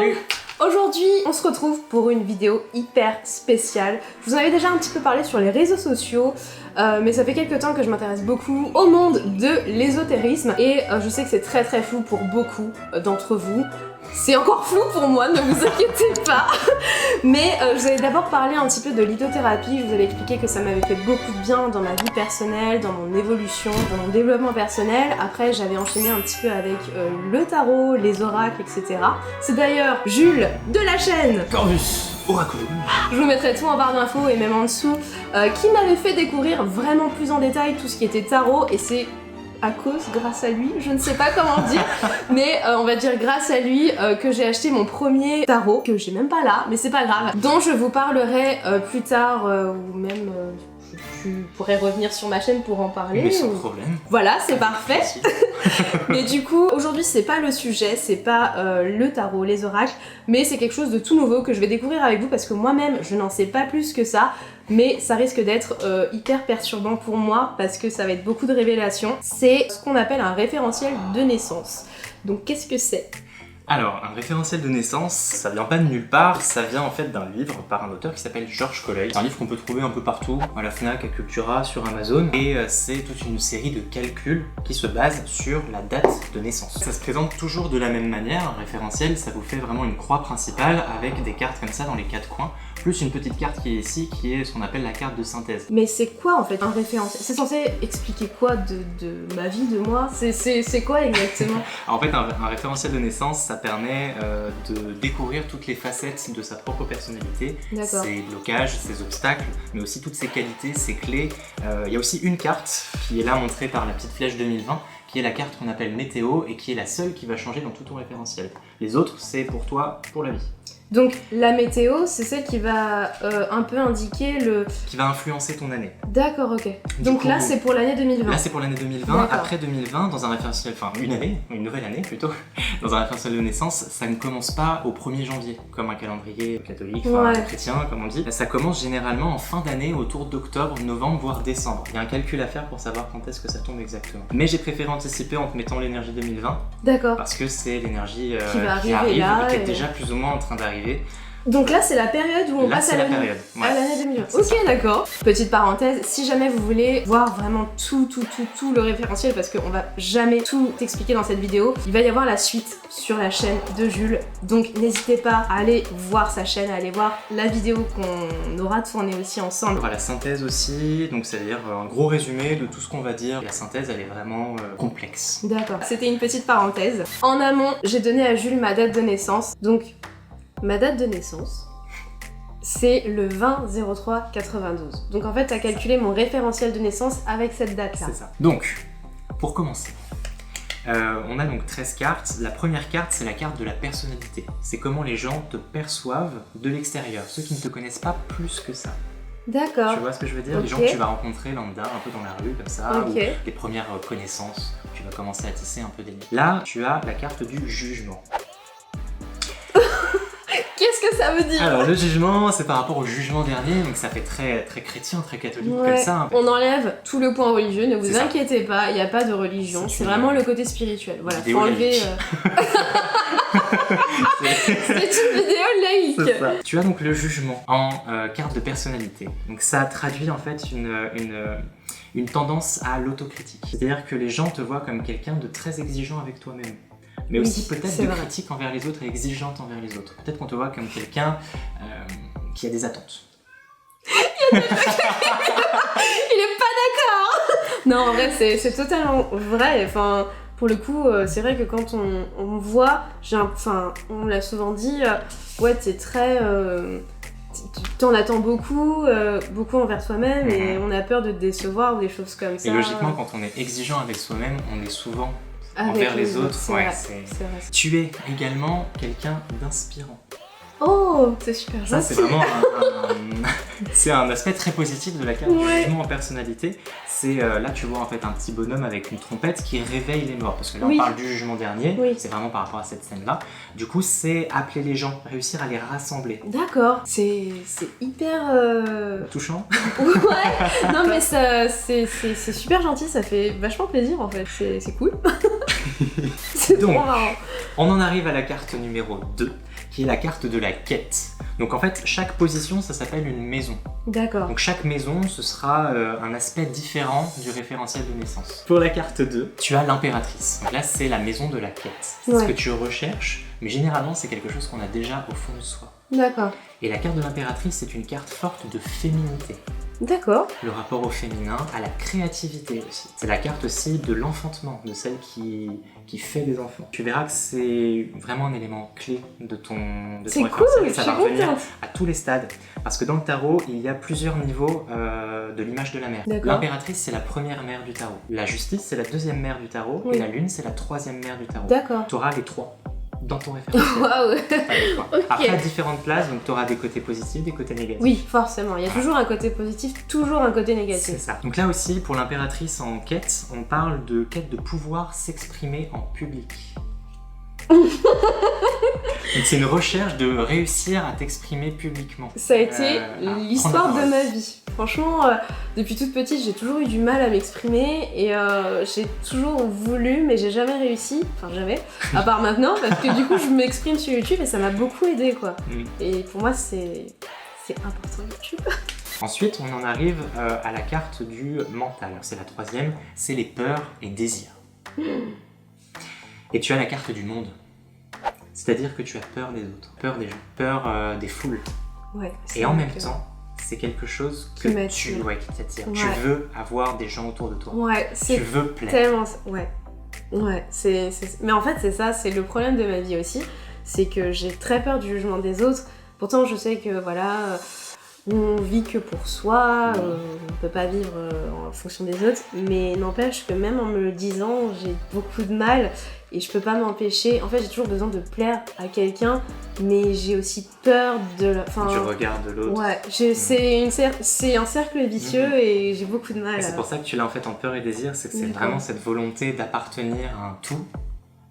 Salut. Aujourd'hui, on se retrouve pour une vidéo hyper spéciale. Je vous en avais déjà un petit peu parlé sur les réseaux sociaux, mais ça fait quelques temps que je m'intéresse beaucoup au monde de l'ésotérisme et je sais que c'est très flou pour beaucoup d'entre vous. C'est encore flou pour moi, ne vous inquiétez pas. Mais je vous avais d'abord parlé un petit peu de lithothérapie, je vous avais expliqué que ça m'avait fait beaucoup de bien dans ma vie personnelle, dans mon évolution, dans mon développement personnel. Après, j'avais enchaîné un petit peu avec le tarot, les oracles, etc. C'est d'ailleurs Jules de la chaîne Corvus Oraculum. Je vous mettrai tout en barre d'infos et même en dessous, qui m'avait fait découvrir vraiment plus en détail tout ce qui était tarot, et c'est à cause, grâce à lui, je ne sais pas comment dire, mais on va dire grâce à lui que j'ai acheté mon premier tarot, que j'ai même pas là, mais c'est pas grave, dont je vous parlerai plus tard, ou même tu pourrais revenir sur ma chaîne pour en parler. Mais sans problème. Voilà, c'est parfait. Mais du coup, aujourd'hui c'est pas le sujet, c'est pas le tarot, les oracles, mais c'est quelque chose de tout nouveau que je vais découvrir avec vous parce que moi-même je n'en sais pas plus que ça. Mais ça risque d'être hyper perturbant pour moi parce que ça va être beaucoup de révélations. C'est ce qu'on appelle un référentiel de naissance. Donc qu'est-ce que c'est ? Alors, un référentiel de naissance, ça vient pas de nulle part, ça vient en fait d'un livre par un auteur qui s'appelle George Coley. C'est un livre qu'on peut trouver un peu partout, à la Fnac, à Cultura, sur Amazon, et c'est toute une série de calculs qui se basent sur la date de naissance. Ça se présente toujours de la même manière, un référentiel, ça vous fait vraiment une croix principale avec des cartes comme ça dans les quatre coins, plus une petite carte qui est ici, qui est ce qu'on appelle la carte de synthèse. Mais c'est quoi en fait un référentiel ? C'est censé expliquer quoi de ma vie, de moi ? C'est quoi exactement ? En fait, un référentiel de naissance, ça permet de découvrir toutes les facettes de sa propre personnalité, ses blocages, ses obstacles, mais aussi toutes ses qualités, ses clés. Il y a aussi une carte qui est là montrée par la petite flèche 2020, qui est la carte qu'on appelle météo et qui est la seule qui va changer dans tout ton référentiel. Les autres, c'est pour toi, pour la vie. Donc la météo, c'est celle qui va un peu indiquer le... Qui va influencer ton année. D'accord, ok. Donc là, c'est pour l'année 2020. Là, c'est pour l'année 2020. Après 2020, dans un référentiel, enfin une nouvelle année plutôt, dans un référentiel de naissance, ça ne commence pas au 1er janvier, comme un calendrier catholique, chrétien, comme on dit. Ça commence généralement en fin d'année, autour d'octobre, novembre, voire décembre. Il y a un calcul à faire pour savoir quand est-ce que ça tombe exactement. Mais j'ai préféré anticiper en te mettant l'énergie 2020. D'accord. Parce que c'est l'énergie qui arrive là, et qui est déjà plus ou moins en train d'arriver. Donc là, c'est la période où on passe à l'année 2020. Ok, d'accord. Petite parenthèse, si jamais vous voulez voir vraiment tout le référentiel, parce qu'on va jamais tout expliquer dans cette vidéo, il va y avoir la suite sur la chaîne de Jules. Donc n'hésitez pas à aller voir sa chaîne, à aller voir la vidéo qu'on aura tournée aussi ensemble. On aura la synthèse aussi, donc c'est-à-dire un gros résumé de tout ce qu'on va dire. La synthèse, elle est vraiment complexe. D'accord. C'était une petite parenthèse. En amont, j'ai donné à Jules ma date de naissance. Donc ma date de naissance, c'est le 20-03-92. Donc en fait, tu as calculé mon référentiel de naissance avec cette date-là. C'est ça. Donc, pour commencer, on a donc 13 cartes. La première carte, c'est la carte de la personnalité. C'est comment les gens te perçoivent de l'extérieur, ceux qui ne te connaissent pas plus que ça. D'accord. Tu vois ce que je veux dire? Les gens que tu vas rencontrer lambda, un peu dans la rue, comme ça, ou les premières connaissances, tu vas commencer à tisser un peu des liens. Là, tu as la carte du jugement. Qu'est-ce que ça veut dire? Alors le jugement, c'est par rapport au jugement dernier, donc ça fait très chrétien, très catholique comme ça. On enlève tout le point religieux, ne vous inquiétez pas, il n'y a pas de religion, c'est vraiment le côté spirituel. Voilà, faut enlever... C'est une vidéo laïque. C'est ça. Tu as donc le jugement en carte de personnalité. Donc ça traduit en fait une tendance à l'autocritique. C'est-à-dire que les gens te voient comme quelqu'un de très exigeant avec toi-même. Mais aussi peut-être de critique envers les autres et exigeante envers les autres. Peut-être qu'on te voit comme quelqu'un qui a des attentes. Il est pas d'accord. Non, en vrai, c'est totalement vrai. Enfin, pour le coup, c'est vrai que quand on me voit, on l'a souvent dit, ouais, t'es très... T'en attends beaucoup envers toi-même et on a peur de te décevoir ou des choses comme ça. Et logiquement, quand on est exigeant avec soi-même, on est souvent... envers les autres, c'est vrai. Tu es également quelqu'un d'inspirant. Oh, c'est super gentil. Ça, c'est vraiment c'est un aspect très positif de la carte du jugement en personnalité. C'est là, tu vois en fait un petit bonhomme avec une trompette qui réveille les morts. Parce que là, on parle du jugement dernier. C'est vraiment par rapport à cette scène-là. Du coup, c'est appeler les gens, réussir à les rassembler. D'accord. C'est hyper... touchant. Ouais. Non, mais c'est super gentil. Ça fait vachement plaisir en fait. C'est cool. C'est trop Donc, marrant. on en arrive à la carte numéro 2, qui est la carte de la quête. Donc en fait, chaque position, ça s'appelle une maison. D'accord. Donc chaque maison, ce sera un aspect différent du référentiel de naissance. Pour la carte 2, tu as l'impératrice. Donc là, c'est la maison de la quête. C'est ce Ouais. que tu recherches, mais généralement, c'est quelque chose qu'on a déjà au fond de soi. D'accord. Et la carte de l'impératrice, c'est une carte forte de féminité. D'accord. Le rapport au féminin, à la créativité aussi. C'est la carte aussi de l'enfantement, de celle qui fait des enfants. Tu verras que c'est vraiment un élément clé de ton C'est cool, référentiel. je Ça suis va revenir contente. à tous les stades. Parce que dans le tarot, il y a plusieurs niveaux de l'image de la mère. D'accord. L'impératrice, c'est la première mère du tarot. La justice, c'est la deuxième mère du tarot. Oui. Et la lune, c'est la troisième mère du tarot. D'accord. Tu auras les trois dans ton référentiel. Waouh. T'as les trois. Ok. Après, à différentes places, donc tu auras des côtés positifs, des côtés négatifs. Oui, forcément. Il y a toujours un côté positif, toujours un côté C'est négatif. ça. Donc là aussi, pour l'impératrice en quête, on parle de quête de pouvoir s'exprimer en public. Donc c'est une recherche de réussir à t'exprimer publiquement. Ça a été l'histoire prendre la de parole. ma vie. Franchement, depuis toute petite, j'ai toujours eu du mal à m'exprimer et j'ai toujours voulu, mais j'ai jamais réussi. Enfin, jamais. À part maintenant, parce que du coup, je m'exprime sur YouTube et ça m'a beaucoup aidé, quoi. Mm. Et pour moi, c'est important YouTube. Ensuite, on en arrive à la carte du mental. C'est la troisième, c'est les peurs et désirs. Et tu as la carte du monde. C'est-à-dire que tu as peur des autres, peur des gens, peur des foules. Ouais. Et en même temps, c'est quelque chose que Qui m'attire. qui t'attire. Ouais. Tu veux avoir des gens autour de toi. Ouais, Tu c'est veux plaire. tellement. Ouais. Ouais, mais en fait, c'est ça, c'est le problème de ma vie aussi. C'est que j'ai très peur du jugement des autres. Pourtant, je sais que voilà. On vit que pour soi, on peut pas vivre en fonction des autres, mais n'empêche que même en me le disant, j'ai beaucoup de mal et je peux pas m'empêcher. En fait, j'ai toujours besoin de plaire à quelqu'un, mais j'ai aussi peur de. Tu regardes l'autre. Ouais, c'est un cercle vicieux et j'ai beaucoup de mal. Et c'est pour ça que tu l'as en fait en peur et désir, c'est que c'est D'accord. vraiment cette volonté d'appartenir à un tout,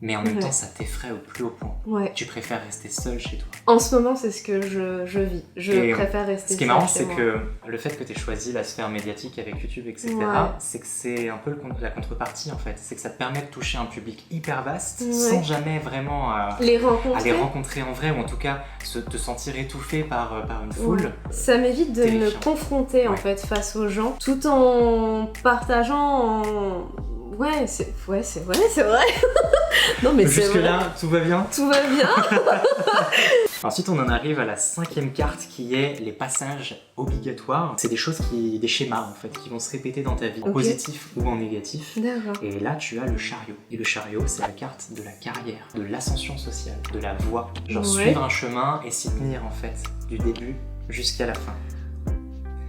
mais en même Ouais. temps ça t'effraie au plus haut point. Ouais. Tu préfères rester seul chez toi. En ce moment, c'est ce que je vis. Je Et préfère rester Ce qui est seule marrant, chez c'est moi. que le fait que tu aies choisi la sphère médiatique avec YouTube, etc., Ouais. c'est que c'est un peu la contrepartie en fait. C'est que ça te permet de toucher un public hyper vaste Ouais. sans jamais vraiment Les à rencontrer, les rencontrer en vrai, ou en tout cas te sentir étouffé par une foule. ouais. Ça m'évite de Terrifiant. me confronter en Ouais. fait face aux gens, tout en partageant. Ouais, c'est vrai. Non mais c'est vrai. Jusque-là, tout va bien. Tout va bien. Ensuite, on en arrive à la cinquième carte qui est les passages obligatoires. C'est des choses des schémas en fait, qui vont se répéter dans ta vie, en Ok. positif ou en négatif. D'accord. Et là, tu as le chariot. Et le chariot, c'est la carte de la carrière, de l'ascension sociale, de la voie. Genre Ouais. suivre un chemin et s'y tenir en fait, du début jusqu'à la fin.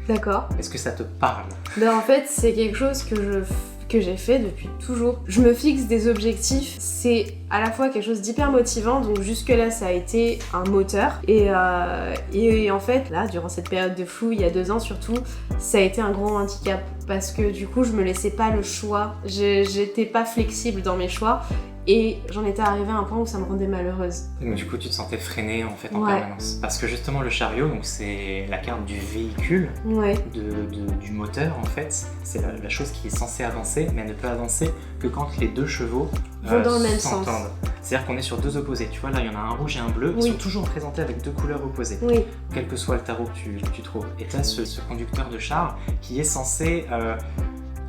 D'accord. Est-ce que ça te parle? Ben en fait, c'est quelque chose que j'ai fait depuis toujours. Je me fixe des objectifs, c'est à la fois quelque chose d'hyper motivant, donc jusque-là ça a été un moteur. Et en fait, là, durant cette période de flou, il y a 2 ans surtout, ça a été un gros handicap parce que du coup, je me laissais pas le choix, j'étais pas flexible dans mes choix. Et j'en étais arrivée à un point où ça me rendait malheureuse. Donc du coup, tu te sentais freinée en fait en Ouais. permanence. Parce que justement, le chariot, donc c'est la carte du véhicule, Ouais. du moteur en fait. C'est la chose qui est censée avancer, mais elle ne peut avancer que quand les deux chevaux Vont dans le même s'entendent. sens. C'est-à-dire qu'on est sur deux opposés. Tu vois, là, il y en a un rouge et un bleu. Ils Oui. sont toujours représentés avec deux couleurs opposées, Oui. quel que soit le tarot que tu trouves. Et tu as ce conducteur de char qui est censé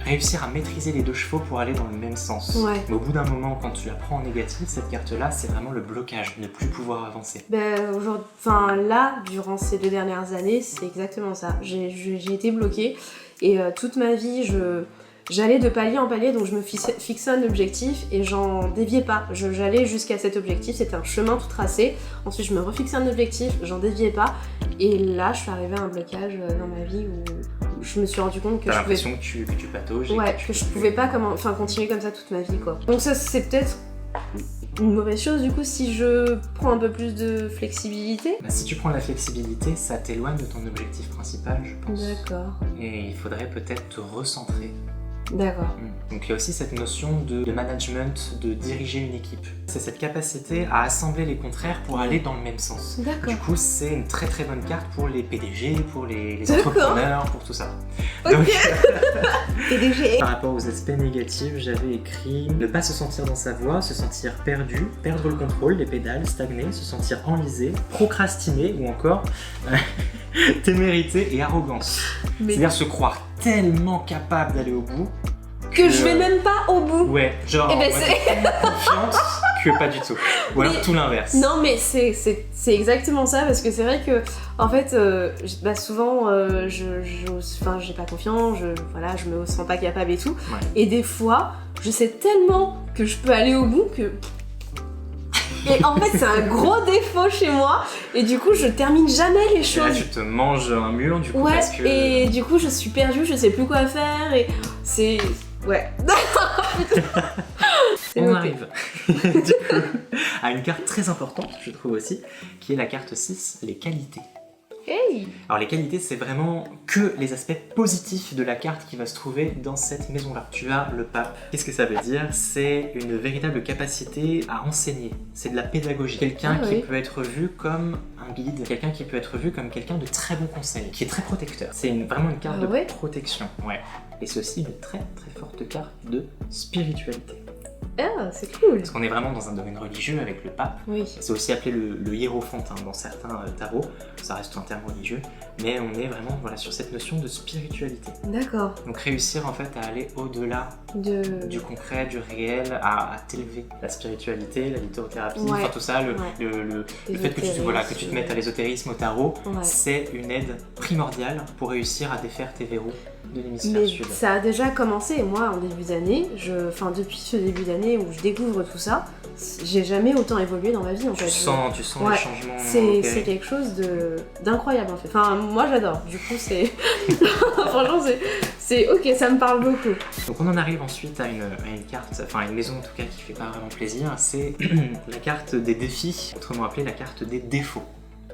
réussir à maîtriser les deux chevaux pour aller dans le même sens. Ouais. Mais au bout d'un moment, quand tu la prends en négatif, cette carte-là, c'est vraiment le blocage, ne plus pouvoir avancer. Ben, là, durant ces 2 dernières années, c'est exactement ça. J'ai été bloquée et toute ma vie, j'allais de palier en palier, donc je me fixais un objectif et j'en déviais pas. J'allais jusqu'à cet objectif, c'était un chemin tout tracé. Ensuite, je me refixais un objectif, j'en déviais pas. Et là, je suis arrivée à un blocage dans ma vie où je me suis rendu compte que T'as je pouvais l'impression que tu patauges. et ouais, tu que je peux pouvais plus. pas continuer comme ça toute ma vie, quoi. Donc ça, c'est peut-être une mauvaise chose, du coup, si je prends un peu plus de flexibilité. Bah, si tu prends la flexibilité, ça t'éloigne de ton objectif principal, je pense. D'accord. Et il faudrait peut-être te recentrer D'accord. Donc il y a aussi cette notion de management, de diriger une équipe. C'est cette capacité à assembler les contraires pour aller dans le même sens. D'accord. Du coup, c'est une très très bonne carte pour les PDG, pour les D'accord. entrepreneurs, pour tout ça. Ok. Donc, PDG. par rapport aux aspects négatifs, j'avais écrit ne pas se sentir dans sa voie, se sentir perdu, perdre le contrôle, les pédales, stagner, se sentir enlisé, procrastiner ou encore témérité et arrogance. Mais C'est-à-dire se croire tellement capable d'aller au bout que je vais même pas au bout. Ouais, genre Eh ben, en mode confiance que pas du tout. Ou alors Mais- tout l'inverse. Non mais c'est exactement ça parce que c'est vrai que en fait souvent j'ai pas confiance, je me sens pas capable et tout. Ouais. Et des fois je sais tellement que je peux aller au bout que... Et en fait c'est un gros défaut chez moi et du coup je termine jamais les Et là, choses. tu te manges un mur du coup Ouais, parce que... et du coup je suis perdue, je sais plus quoi faire et c'est... Ouais. C'est On noté. arrive du coup à une carte très importante, je trouve aussi, qui est la carte 6, les qualités. Hey. Alors les qualités, c'est vraiment que les aspects positifs de la carte qui va se trouver dans cette maison-là. Tu as le pape. Qu'est-ce que ça veut dire? C'est une véritable capacité à enseigner. C'est de la pédagogie. Quelqu'un Ah qui oui. peut être vu comme un guide, quelqu'un qui peut être vu comme quelqu'un de très bon conseil, qui est très protecteur. C'est vraiment une carte Ah de ouais. protection. Ouais. Et c'est aussi une très très forte carte de spiritualité. Ah, c'est cool. Parce qu'on est vraiment dans un domaine religieux avec le pape. Oui. C'est aussi appelé le hiérophante dans certains tarots, ça reste un terme religieux, mais on est vraiment sur cette notion de spiritualité. D'accord. Donc réussir en fait à aller au-delà du concret, du réel, à t'élever. La spiritualité, la lithothérapie, Ouais. enfin tout ça, le fait que tu te mettes à l'ésotérisme, au tarot, Ouais. c'est une aide primordiale pour réussir à défaire tes verrous de l'hémisphère Mais sud. ça a déjà commencé, moi en début d'année, depuis ce début d'année où je découvre tout ça, j'ai jamais autant évolué dans ma vie en fait. Tu sens Ouais. les changements C'est opérés. quelque chose d'incroyable en fait. Enfin, moi j'adore, du coup c'est. Franchement, c'est ok, ça me parle beaucoup. Donc on en arrive ensuite à une carte, enfin une maison en tout cas qui fait pas vraiment plaisir, c'est la carte des défis, autrement appelée la carte des défauts.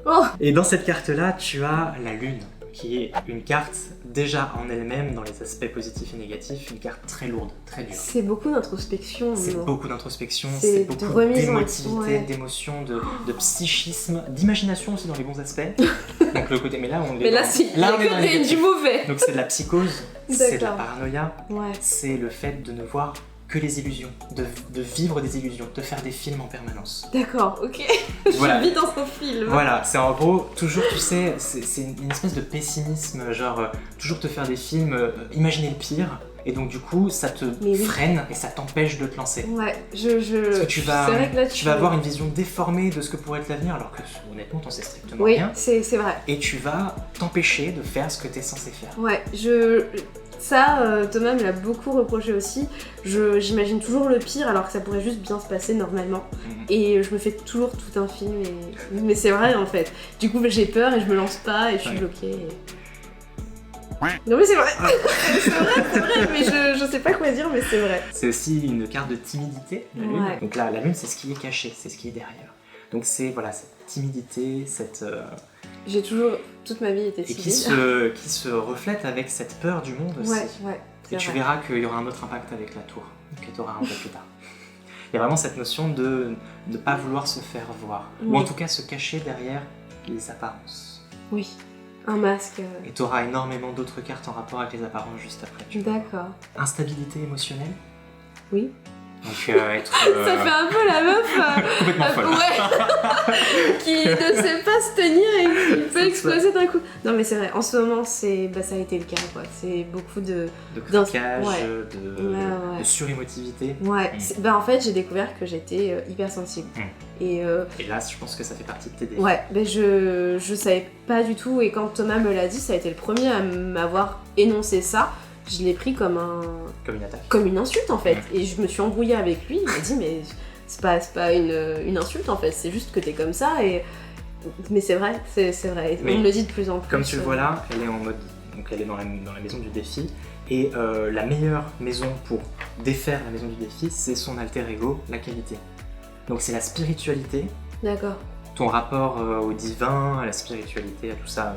Oh. Et dans cette carte-là, tu as la lune, qui est une carte déjà en elle-même, dans les aspects positifs et négatifs, une carte très lourde, très dure. C'est beaucoup d'introspection. C'est non. beaucoup d'introspection, C'est c'est de beaucoup remise en- d'émotivité, ouais. d'émotion, de psychisme, d'imagination aussi dans les bons aspects. Donc le côté, mais là on est Mais là, dans- c'est là, on est que dans le du négatif. mauvais. Donc c'est de la psychose, c'est de la D'accord. paranoïa, Ouais. c'est le fait de ne voir que les illusions, de vivre des illusions, de faire des films en permanence. D'accord, ok. Voilà. Je vis dans son film. Voilà, c'est en gros, toujours, tu sais, c'est une espèce de pessimisme, genre, toujours te faire des films, imaginer le pire, et donc du coup, ça te Mais oui. freine et ça t'empêche de te lancer. Ouais, Parce que tu vas, C'est vrai que là, tu vas avoir une vision déformée de ce que pourrait être l'avenir, alors que honnêtement, t'en sais strictement Oui, rien, c'est vrai. et tu vas t'empêcher de faire ce que t'es censé faire. Ouais, ça, Thomas me l'a beaucoup reproché aussi. J'imagine toujours le pire alors que ça pourrait juste bien se passer normalement. Mhm. Et je me fais toujours tout un film. Mais c'est vrai en fait. Du coup, j'ai peur et je me lance pas et je suis Ouais. bloquée. Non mais c'est vrai. c'est vrai, mais je sais pas quoi dire, mais c'est vrai. C'est aussi une carte de timidité, la lune. Ouais. Donc là, la lune, c'est ce qui est caché, c'est ce qui est derrière. Donc c'est, voilà, cette timidité, cette... J'ai toujours, toute ma vie été et timide. qui se reflète avec cette peur du monde aussi. Ouais, ouais. Et c'est tu vrai. verras qu'il y aura un autre impact avec la tour, que tu auras un peu plus tard. Il y a vraiment cette notion de ne pas vouloir se faire voir, ou Oui. en tout cas se cacher derrière les apparences. Oui, un masque. Et tu auras énormément d'autres cartes en rapport avec les apparences juste après. tu vois. D'accord. Instabilité émotionnelle, Oui. donc être Ça fait un peu la meuf. complètement folle. Ouais. qui ne sait pas se tenir et qui peut C'est exploser d'un coup. Non mais c'est vrai, en ce moment ça a été le cas quoi. C'est beaucoup de... De craquage, Ouais. de Ouais. surémotivité. Ouais, Mm. en fait j'ai découvert que j'étais hypersensible. Mm. Et Et là, je pense que ça fait partie de tes défis. ouais, je savais pas du tout et quand Thomas me l'a dit, ça a été le premier à m'avoir énoncé ça. Je l'ai pris comme Comme une attaque. comme une insulte en fait. Mm. Et je me suis embrouillée avec lui, il m'a dit mais c'est pas une insulte en fait, c'est juste que t'es comme ça et... Mais c'est vrai, c'est vrai. Mais On me le dit de plus en plus. Comme tu le vois là, elle est en mode... Donc elle est dans la maison du défi. Et la meilleure maison pour défaire la maison du défi, c'est son alter ego, la qualité. Donc c'est la spiritualité, D'accord. ton rapport au divin, à la spiritualité, à tout ça,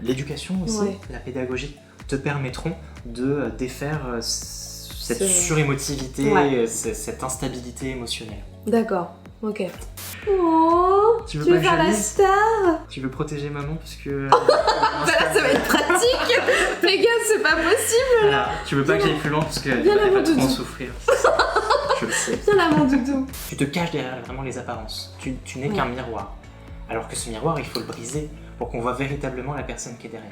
l'éducation aussi, Ouais. la pédagogie, te permettront de défaire cette surémotivité, cette instabilité émotionnelle. D'accord, ok. Oh, tu veux faire la star? Tu veux protéger maman parce que... Bah là ça va être pratique. Les gars, c'est pas possible. Voilà, tu veux pas que j'aille plus loin parce qu'elle va trop en souffrir. Je le sais. Viens là mon doudou. Tu te caches derrière vraiment les apparences. Tu n'es qu'un miroir. Alors que ce miroir, il faut le briser pour qu'on voit véritablement la personne qui est derrière.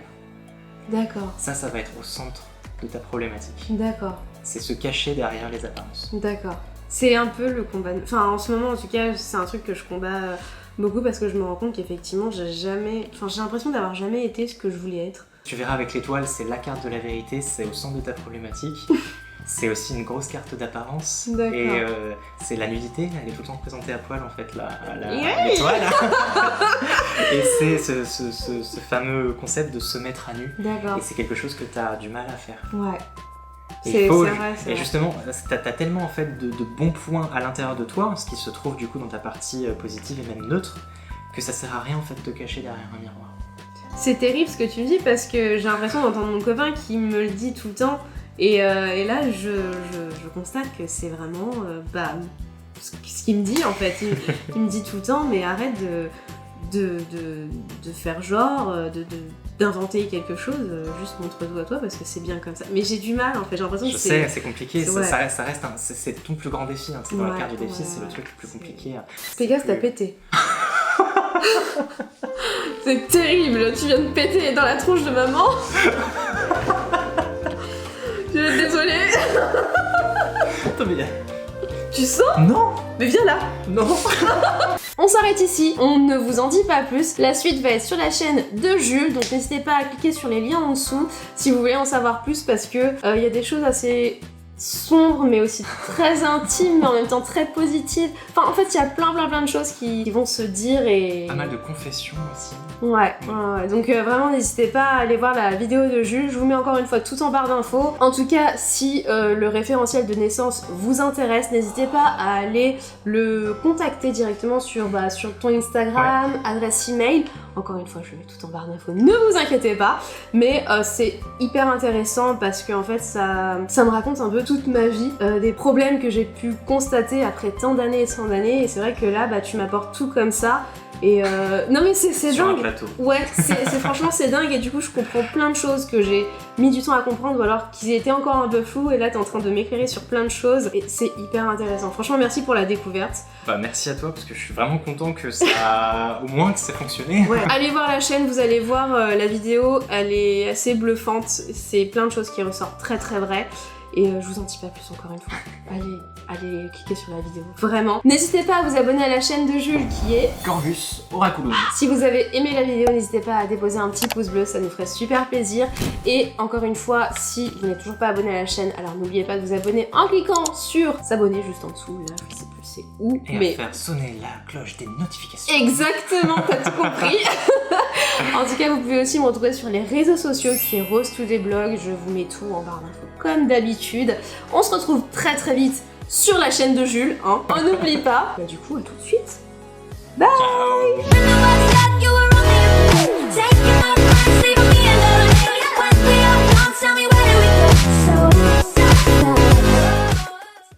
D'accord. Ça va être au centre de ta problématique. D'accord. C'est se cacher derrière les apparences. D'accord. C'est un peu le combat... Enfin, en ce moment, en tout cas, c'est un truc que je combats beaucoup parce que je me rends compte qu'effectivement, j'ai l'impression d'avoir jamais été ce que je voulais être. Tu verras avec l'étoile, c'est la carte de la vérité, c'est au centre de ta problématique. C'est aussi une grosse carte d'apparence. D'accord. Et c'est la nudité, elle est tout le temps présentée à poil en fait, l'étoile. Et c'est ce fameux concept de se mettre à nu. D'accord. Et c'est quelque chose que tu as du mal à faire. Ouais. C'est vrai. Et justement, t'as tellement en fait de bons points à l'intérieur de toi, ce qui se trouve du coup dans ta partie positive et même neutre, que ça sert à rien en fait de te cacher derrière un miroir. C'est terrible ce que tu me dis parce que j'ai l'impression d'entendre mon copain qui me le dit tout le temps. Et là, je constate que c'est vraiment ce qu'il me dit en fait. Il me dit tout le temps, mais arrête de faire genre, d'inventer quelque chose, juste montre-toi toi parce que c'est bien comme ça. Mais j'ai du mal en fait, j'ai l'impression que c'est... Je sais, c'est compliqué, ça reste c'est ton plus grand défi. Hein. C'est dans la carte du défi, c'est le truc le plus compliqué. Pégase, t'as pété. C'est terrible, tu viens de péter dans la tronche de maman. Je suis désolée. Attends, mais... Tu sens? Non. Mais viens là. Non. On s'arrête ici, on ne vous en dit pas plus. La suite va être sur la chaîne de Jules, donc n'hésitez pas à cliquer sur les liens en dessous si vous voulez en savoir plus parce que y a des choses assez sombres mais aussi très intimes mais en même temps très positives. Enfin en fait il y a plein de choses qui vont se dire et... Pas mal de confessions aussi. Ouais. Donc vraiment n'hésitez pas à aller voir la vidéo de Jules, je vous mets encore une fois tout en barre d'infos. En tout cas si le référentiel de naissance vous intéresse, n'hésitez pas à aller le contacter directement sur ton Instagram, adresse email. Encore une fois je mets tout en barre d'infos, ne vous inquiétez pas. Mais c'est hyper intéressant parce que en fait ça me raconte un peu toute ma vie, des problèmes que j'ai pu constater après tant d'années et c'est vrai que là tu m'apportes tout comme ça. Et non mais c'est sur dingue. Un plateau. Ouais, franchement c'est dingue et du coup je comprends plein de choses que j'ai mis du temps à comprendre ou alors qu'ils étaient encore un peu flous et là t'es en train de m'éclairer sur plein de choses et c'est hyper intéressant. Franchement merci pour la découverte. Merci à toi parce que je suis vraiment content que ça au moins que ça fonctionné. Ouais. Allez voir la chaîne, vous allez voir la vidéo, elle est assez bluffante, c'est plein de choses qui ressortent très vraies. Et je vous en dis pas plus encore une fois. Allez cliquer sur la vidéo. Vraiment. N'hésitez pas à vous abonner à la chaîne de Jules qui est Corvus Oraculum. Si vous avez aimé la vidéo, n'hésitez pas à déposer un petit pouce bleu, ça nous ferait super plaisir. Et encore une fois, si vous n'êtes toujours pas abonné à la chaîne, alors n'oubliez pas de vous abonner en cliquant sur s'abonner juste en dessous. Là, je sais plus c'est où. Et à faire sonner la cloche des notifications. Exactement, t'as tout compris. En tout cas, vous pouvez aussi me retrouver sur les réseaux sociaux qui est Rose to des blogs. Je vous mets tout en barre d'infos comme d'habitude. On se retrouve très vite sur la chaîne de Jules, hein. On n'oublie pas. Du coup, à tout de suite. Bye. Ciao.